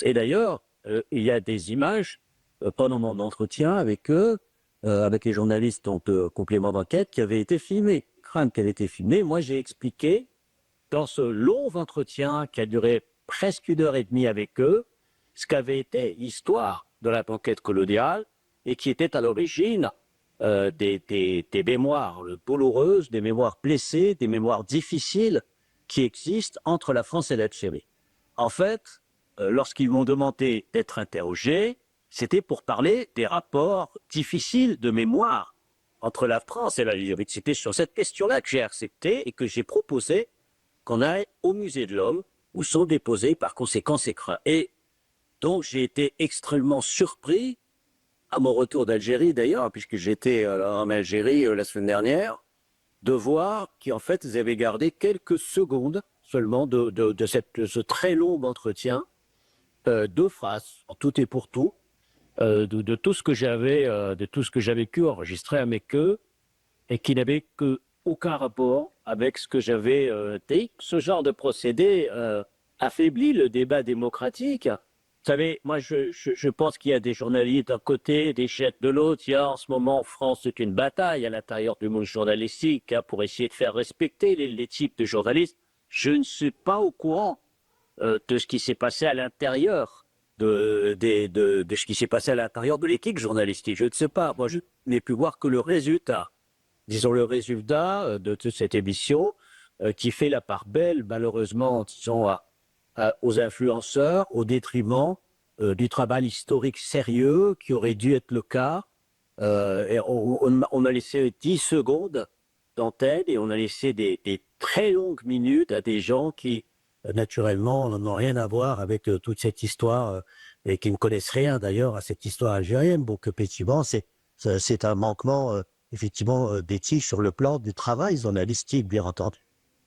Et d'ailleurs, il y a des images pendant mon entretien avec eux, avec les journalistes complément d'enquête, qui avaient été filmées. Crainte qu'elle ait été filmée. Moi, j'ai expliqué dans ce long entretien qui a duré presque 1 heure et demie avec eux, ce qu'avait été l'histoire de la conquête coloniale et qui était à l'origine des mémoires douloureuses, des mémoires blessées, des mémoires difficiles qui existent entre la France et l'Algérie. En fait, lorsqu'ils m'ont demandé d'être interrogé, c'était pour parler des rapports difficiles de mémoire entre la France et l'Algérie. C'était sur cette question-là que j'ai accepté et que j'ai proposé qu'on aille au musée de l'Homme, où sont déposés par conséquent ces crins. Et donc j'ai été extrêmement surpris, à mon retour d'Algérie d'ailleurs, puisque j'étais en Algérie la semaine dernière, de voir qu'en fait ils avaient gardé quelques secondes seulement de ce très long entretien, 2 phrases, en tout et pour tout, de tout ce que j'avais pu enregistrer avec eux, et qui n'avait aucun rapport avec ce que j'avais dit. Ce genre de procédé affaiblit le débat démocratique. Vous savez, moi, je pense qu'il y a des journalistes d'un côté, des chefs de l'autre. Il y a en ce moment en France, c'est une bataille à l'intérieur du monde journalistique pour essayer de faire respecter les types de journalistes. Je ne suis pas au courant de ce qui s'est passé à l'intérieur de ce qui s'est passé à l'intérieur de l'équipe journalistique. Je ne sais pas. Moi, je n'ai pu voir que le résultat. Disons le résultat de toute cette émission qui fait la part belle, malheureusement, disons, aux influenceurs, au détriment du travail historique sérieux qui aurait dû être le cas. Et on a laissé 10 secondes d'antenne et on a laissé des très longues minutes à des gens qui, naturellement, n'ont rien à voir avec toute cette histoire et qui ne connaissent rien d'ailleurs à cette histoire algérienne. Donc, effectivement, c'est un manquement effectivement d'éthique sur le plan du travail journalistique, bien entendu.